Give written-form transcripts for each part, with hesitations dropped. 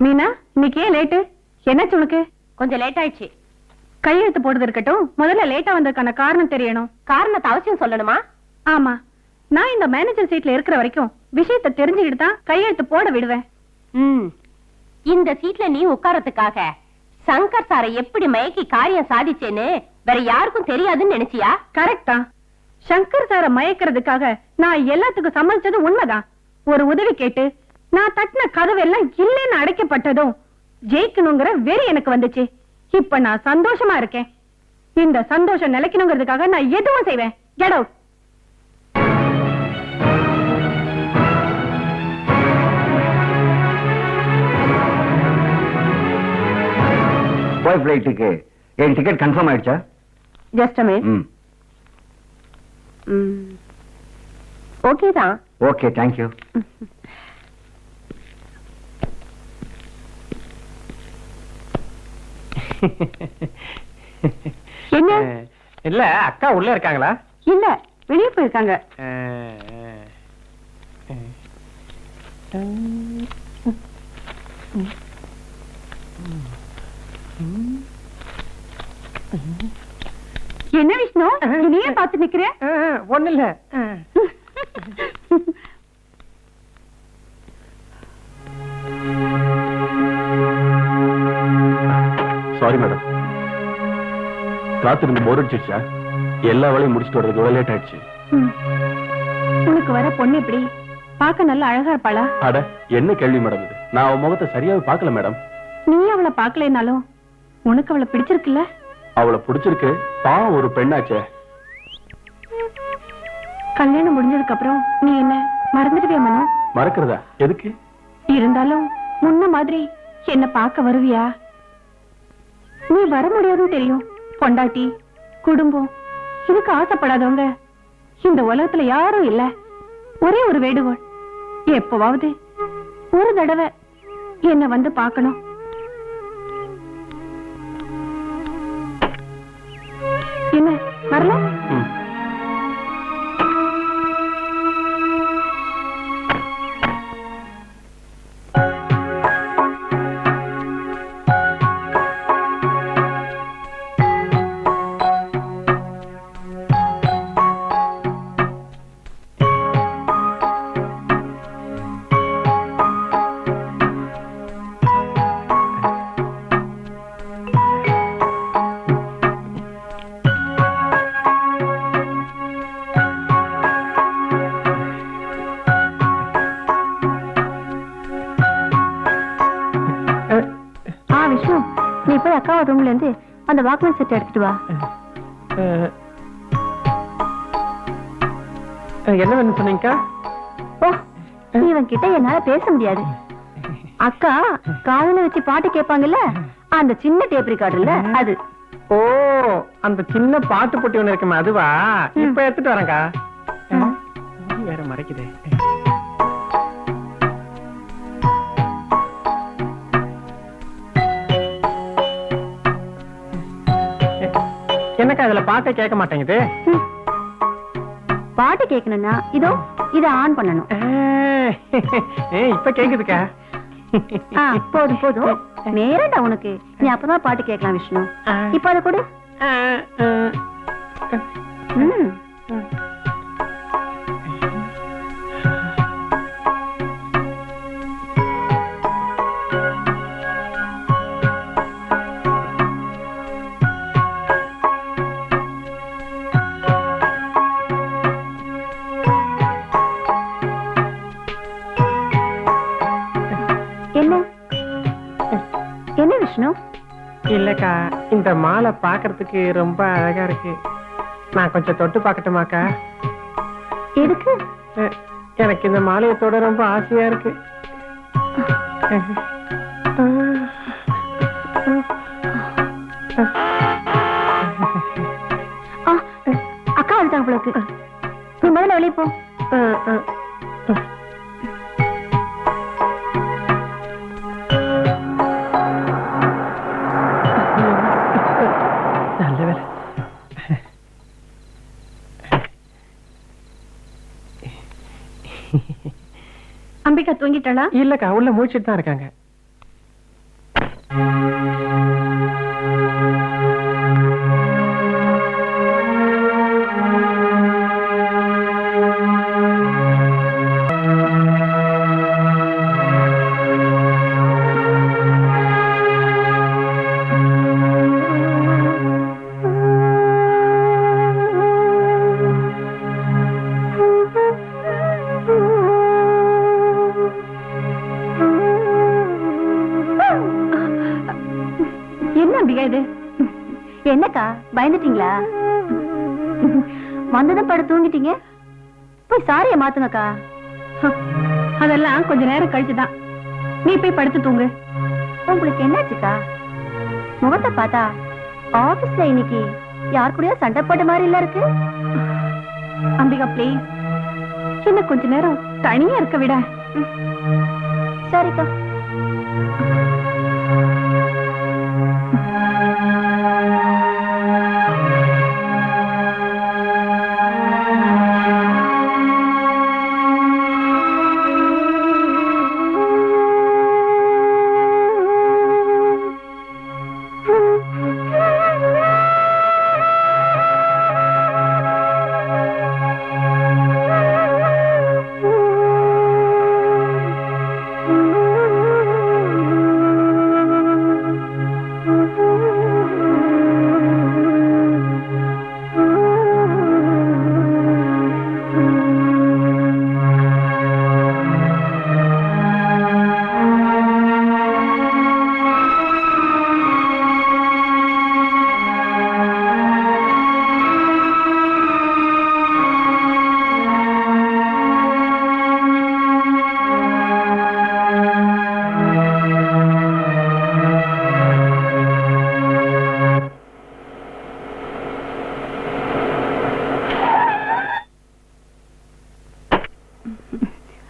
மீனா, இன்னைக்கு ஏன் லேட்டு? என்னாச்சு உனக்கு? கொஞ்சம் லேட் ஆயிடுச்சு. கையெழுத்து போடுறது இருக்கட்டும், முதல்ல லேட்டா வந்ததுக்கான காரணம் தெரியணும். காரணத்தை அவசியம் சொல்லணுமா? ஆமா, நான் இந்த மேனேஜர் சீட்ல இருக்கிற வரைக்கும் விஷயத்தை தெரிஞ்சுக்கிட்டு தான் கையெழுத்து போட விடுவேன். இந்த சீட்ல நீ உட்காரத்துக்காக சங்கர் சாரை எப்படி மயக்கி காரியம் சாதிச்சேன்னு வேற யாருக்கும் தெரியாதுன்னு நினைச்சியா? கரெக்டா. சங்கர் சாரை மயக்கிறதுக்காக நான் எல்லாத்துக்கும் சம்மதிச்சது உண்மைதான். ஒரு உதவி கேட்டு நான் தட்டின கதவெல்லாம் இல்லைன்னு அடைக்கப்பட்டதும் ஜெயிக்கணுங்கிற வெறி எனக்கு வந்துச்சு. இப்ப நான் சந்தோஷமா இருக்கேன். இந்த சந்தோஷம் நிலைக்கணுங்கிறதுக்காக நான் எதுவும் செய்வேன். Get out. பாய் ஃபிளைட்டுக்கு என் டிக்கெட் கன்ஃபார்ம் ஆயிடுச்சா? Just a minute. ஓகே தான். Okay, thank you. என்ன? இல்ல, அக்கா உள்ள இருக்காங்களா? இல்ல, வெளியே போயிருக்காங்க. என்ன விஷ்ணு, நீயே பார்த்து நிக்கிற? ஒண்ணு இல்ல. சாரி மேடம், ராத்திரி போர் அடிச்சிருச்சா? எல்லா வேலையும் முடிச்சுட்டு வர்றது லேட் ஆயிடுச்சு. உனக்கு வர பொண்ணு எப்படி? பார்க்க நல்ல அழகா இருப்பாளா? அட, என்ன கேள்வி மேடம் இது? நான் அவன் முகத்தை சரியாவே பார்க்கல மேடம். நீ அவளை பார்க்கலனாலும் உனக்கு அவளை பிடிச்சிருக்குல்ல? அவளை பிடிச்சிருக்கு, பாவம் ஒரு பெண்ணாச்சே. கல்யாணம் முடிஞ்சதுக்கு அப்புறம் நீ என்ன மறந்துடுவியா மனோ? மறக்கிறதா? எதுக்கு? இருந்தாலும் முன்ன மாதிரி என்ன பார்க்க வருவியா? நீ வர முடியாதுன்னு தெரியும். பொண்டாட்டி, குடும்பம், இதுக்கு ஆசைப்படாதவங்க இந்த உலகத்துல யாரும் இல்ல. ஒரே ஒரு வேண்டுகோள், எப்பவாவது ஒரு தடவை என்ன வந்து பார்க்கணும். என்ன வரல? நீ போய் அக்காவா ரூம்ல இருந்து அந்த வாக்மேன் செட் எடுத்துட்டு வா. என்ன வேணும் சொன்னீங்கக்கா? ஓ, இவன் கிட்ட என்னால பேச முடியாது. அக்கா காதுல வச்சு பாட்டு கேட்பாங்கல்ல, அந்த சின்ன டேப் ரெக்கார்டர்ல அது. ஓ, அந்த சின்ன பாட்டு போட்டி ஒண்ணு இருக்குமா, அதுவா? இப்ப எடுத்துட்டு வரேன்க்கா. வேற மறைக்குதே. என்னக்கா இதுல பாட்டை கேட்க மாட்டேங்குது? பாட்டு கேட்கணும்னா இதோ இத ஆன் பண்ணணும். இப்ப கேக்குதுக்கா. போதும் போதும், நேரடா உனக்கு. நீ அப்பதான் பாட்டு கேட்கலாம் விஷ்ணு. இப்ப அத கொடு. என்ன விஷ்ணு? இல்லக்கா, இந்த மாலை பாக்குறதுக்கு ரொம்ப அழகா இருக்கு. நான் கொஞ்சம் தொட்டு பாக்கட்டுமாக்கா? எதுக்கு? எனக்கு இந்த மாலையை தொட ரொம்ப ஆசையா இருக்கு. அக்கா வந்துட்டாங்க போல இருக்கு. நீ முதல்ல வெளியே போ. நல்ல வேலை. அம்பிகா தூங்கிட்டாளா? இல்லக்கா, உள்ள மூச்சுட்டு தான் இருக்காங்க. என்ன அம்பிகா இது? என்னக்கா பயந்துட்டீங்களா? வந்ததும் படு தூங்கிட்டீங்க. போய் சாரிய மாத்துங்கக்கா. அதெல்லாம் கொஞ்ச நேரம் கழிச்சுதான். நீ போய் படுத்து தூங்கு. உங்களுக்கு என்னாச்சுக்கா? முகத்தை பார்த்தா ஆபீஸ்ல இன்னைக்கு யார் கூடயோ சண்டை போட்ட மாதிரி இல்ல இருக்கு. அம்பிகா ப்ளீஸ், இன்னும் கொஞ்ச நேரம் தனியா இருக்க விட. சரிக்கா.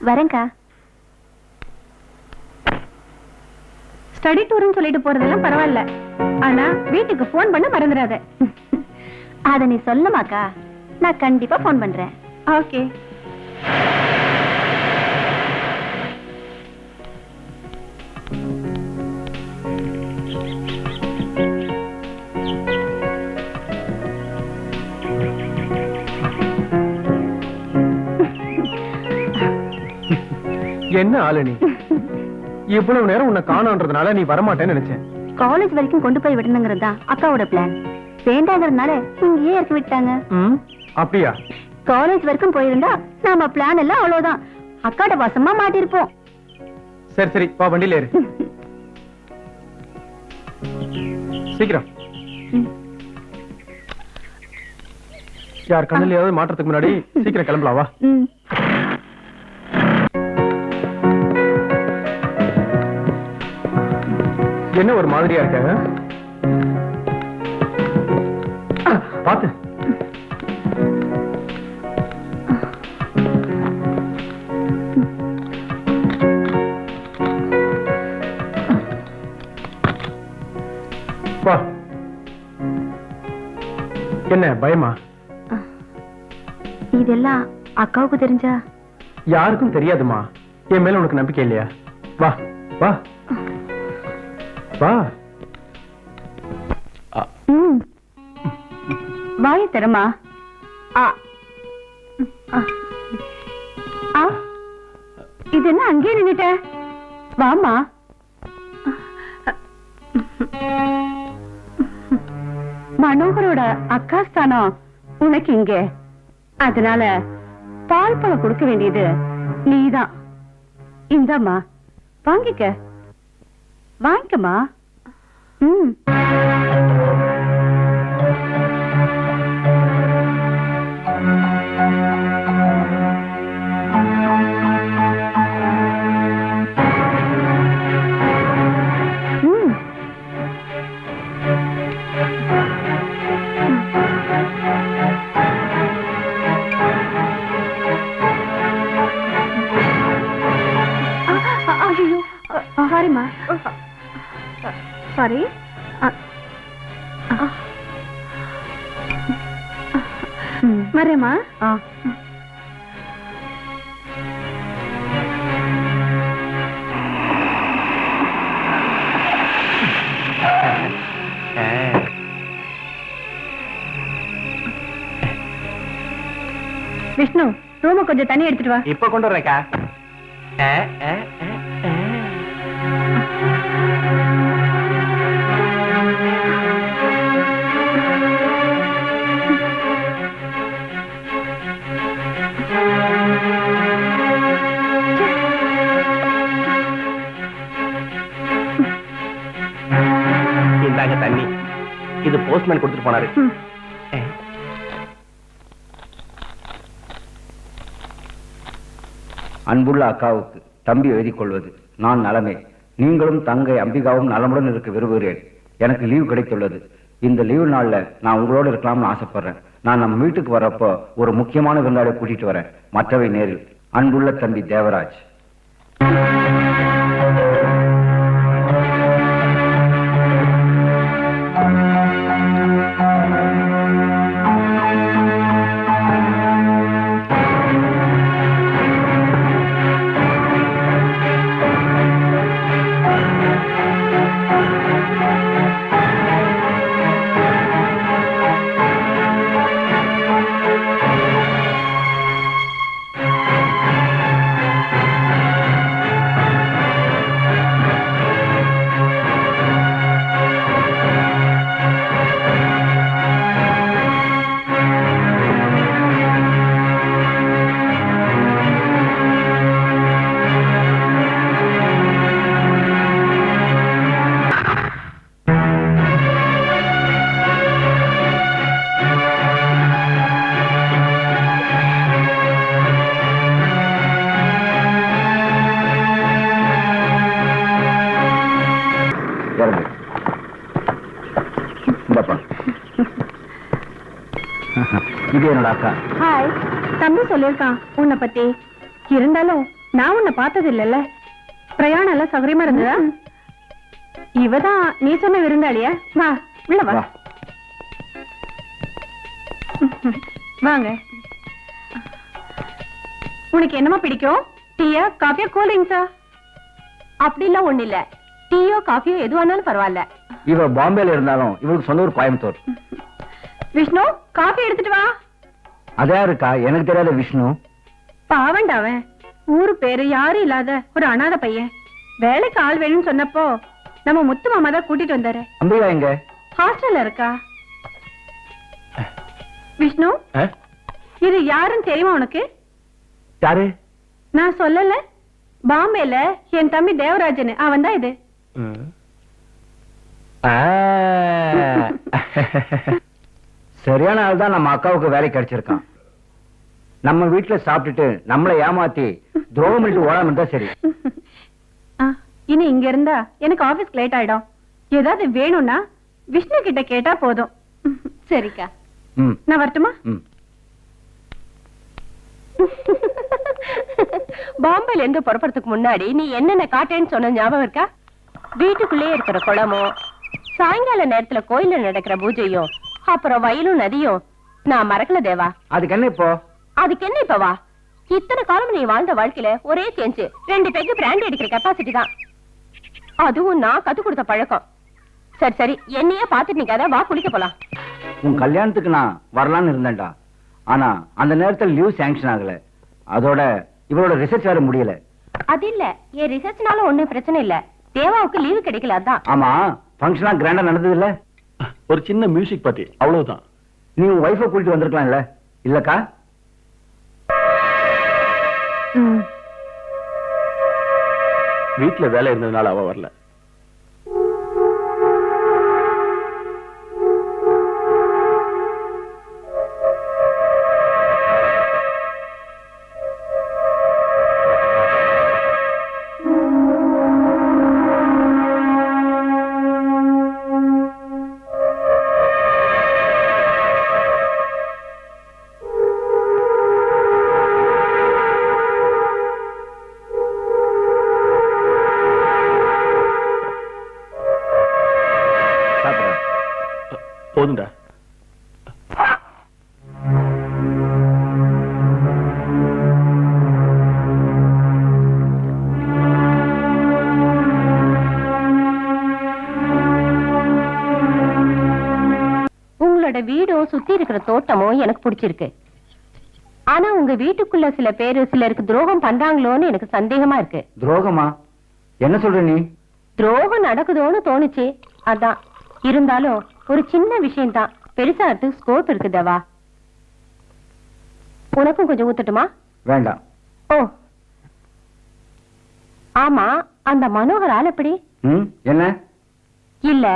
வரேன்க்கா. ஸ்டடி டூர்னு சொல்லிட்டு போறதெல்லாம் பரவாயில்ல, ஆனா வீட்டுக்கு போன் பண்ண மறந்துடாத. அத நீ சொல்லுமாக்கா, நான் கண்டிப்பா போன் பண்றேன். ஓகே. என்ன ஆளு நீ? இவ்வளவு நேரம் உன்னை காணோன்றதுனால நீ வரமாட்டேன்னு நினைச்சேன். காலேஜ் வரைக்கும் கொண்டு போய் விடணுங்கிறது தான் அக்காவோட பிளான். வேண்டாங்கிறதுனால இங்கேயே இறக்கி விட்டாங்க. அப்படியா? காலேஜ் வரைக்கும் போயிருந்தா நாம பிளான் எல்லாம் அவ்வளவுதான், அக்காட வசமா மாட்டிருப்போம். சரி சரி, வா வண்டியில ஏறு. சீக்கிரம். யார் கண்ணிலையாவது மாற்றத்துக்கு முன்னாடி சீக்கிரம் கிளம்பலாம், வா. என்ன ஒரு மாதிரியா இருக்க? பாத்து. வா. என்ன பயமா? இதெல்லாம் அக்காவுக்கு தெரிஞ்சா? யாருக்கும் தெரியாதுமா. என் மேல உனக்கு நம்பிக்கை இல்லையா? வா வா வா. வாய தரமா. இது என்ன அங்கே நின்னுட்ட? வாமா. மனோகரோட அக்கா ஸ்தானம் உனக்கு இங்க, அதனால பால் பழம் கொடுக்க வேண்டியது நீதான். இந்தாம்மா, வாங்கிக்க. வாங்கிக்கமா. சாரிம்மா, சாரி. வரேம்மா. ரூம கொஞ்சம் தண்ணி எடுத்துட்டு வா. இப்ப கொண்டு வரேன்க்கா. இந்தாங்க தண்ணி. இது போஸ்ட்மேன் கொடுத்துட்டு போனாரு. ம். அன்புள்ள அக்காவுக்கு தம்பி எழுதிக் கொள்வது. நான் நலமே. நீங்களும் தங்கை அம்பிகாவும் நலமுடன் இருக்க விரும்புகிறேன். எனக்கு லீவு கிடைத்துள்ளது. இந்த லீவு நாள்ல நான் உங்களோட இருக்கலாம்னு ஆசைப்படுறேன். நான் நம்ம வீட்டுக்கு வரப்போ ஒரு முக்கியமான விருந்தாளை கூட்டிட்டு வரேன். மற்றவை நேரில். அன்புள்ள தம்பி தேவராஜ். இது என்னோட அக்கா. ஹாய். தம்பி சொல்லியிருக்கான் உன்னை பத்தி. இருந்தாலும் நான் உன்னை பார்த்தது இல்லல்ல. பிரயாணம் எல்லாம் சௌகரியமா இருந்ததா? இவதான் நீ சொன்ன விருந்தாளியா? வா உள்ள வா. வாங்க. உனக்கு என்னமா பிடிக்கும்? டீயா, காஃபியா, கூல் ட்ரிங்க்ஸா? அப்படிலாம் ஒண்ணு இல்ல. டீயோ காஃபியோ எதுவானாலும் பரவாயில்ல. இவ பாம்பேல இருந்தாலும் இவளுக்கு சொந்த ஊர் கோயம்புத்தூர். விஷ்ணு, காஃபி எடுத்துட்டு வா. அதே இருக்கா? எனக்கு தெரியாத விஷ்ணு. பாவண்டாவன். ஊரு பேரு யாரும் இல்லாத ஒரு அனாதை பையன். வேலைக்கு ஆள் வேணும்னு சொன்னப்போ நம்ம முத்து மாமா தான் கூட்டிட்டு வந்தாரு. அம்பிகா எங்க? ஹாஸ்டல்ல இருக்கா. விஷ்ணு, இது யாருன்னு தெரியுமா உனக்கு? யாரு? நான் சொல்லல. பாம்பேல என் தம்பி தேவராஜன். அவன் தான் இது. சரியான ஆள் தான் நம்ம அக்காவுக்கு வேலை கிடைச்சிருக்கான். நம்ம வீட்டுல சாப்பிட்டுட்டு நம்மளை ஏமாத்தி துரோகம் பண்ணிட்டு ஓடாம இருந்தா சரி. இனி இங்க இருந்தா எனக்கு ஆபீஸ்க்கு லேட் ஆயிடும். ஏதாவது வேணும்னா விஷ்ணு கிட்ட கேட்டா போதும். சரிக்கா. ம். நான் வரட்டுமா? ம். பாம்பேல இருந்து புறப்படுறதுக்கு முன்னாடி நீ என்னென்ன காட்டேன்னு சொன்ன ஞாபகம் இருக்கா? வீட்டுக்குள்ளே இருக்கிற குளமும், சாயங்கால நேரத்துல கோயில்ல நடக்கிற பூஜையும், அப்புறம் வயலும் நதியும் நான் மறக்கல தேவா. அதுக்கு என்ன இப்போ? அதுக்கு என்ன இப்ப வா? இத்தனை காலம் நீ வாழ்ந்த வாழ்க்கையில ஒரே சேஞ்சு 2 பெக்கு பிராண்டி அடிக்கிற கெப்பாசிட்டி தான். அதுவும் நான் கத்து கொடுத்த பழக்கம். சரி சரி, என்னையே பாத்துட்டு நிக்காத, வா குளிக்க போலாம். உன் கல்யாணத்துக்கு நான் வரலான்னு இருந்தேன்டா. ஆனா அந்த நேரத்துல லீவ் சாங்ஷன் ஆகல. அதோட இவரோட ரிசர்ச் வேற முடியல. அது இல்ல, என் ரிசர்ச்னால ஒண்ணும் பிரச்சனை இல்ல. தேவாவுக்கு லீவு கிடைக்கல அதான். ஆமா, ஃபங்க்ஷனா கிராண்டா நடந்தது இல்ல? ஒரு சின்ன மியூசிக் பார்ட்டி, அவ்வளவுதான். நீ உன் வைஃபை கூட்டிட்டு வந்திருக்கலாம்ல? இல்லக்கா? வீட்டுல வேலை இருந்ததுனால அவ வரல. போதுண்டா. உங்களோட வீடும் சுத்தி இருக்கிற தோட்டமும் எனக்கு பிடிச்சிருக்கு. ஆனா உங்க வீட்டுக்குள்ள சில பேரு சிலருக்கு துரோகம் பண்றாங்களோன்னு எனக்கு சந்தேகமா இருக்கு. துரோகமா? என்ன சொல்ற நீ? துரோகம் நடக்குதோன்னு தோணுச்சு, அதான். இருந்தாலும் ஒரு சின்ன விஷயம் தான், பெருசா ஸ்கோப் இருக்கு தேவா. உனக்கும் கொஞ்சம் ஊத்தட்டுமா? வேண்டாம். ஓ ஆமா, அந்த மனோகர் ஆள் எப்படி? என்ன? இல்ல,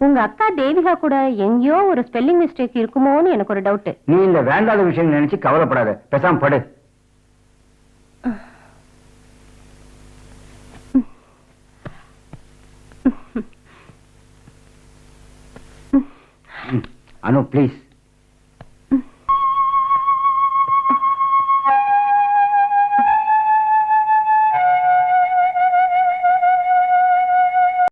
உங்க அக்கா தேவிகா கூட எங்கேயோ ஒரு ஸ்பெல்லிங் மிஸ்டேக் இருக்குமோன்னு எனக்கு ஒரு டவுட். நீ இந்த வேண்டாத விஷயம் நினைச்சு கவலைப்படாத, பேசாம படு. அனு ப்ளீஸ்.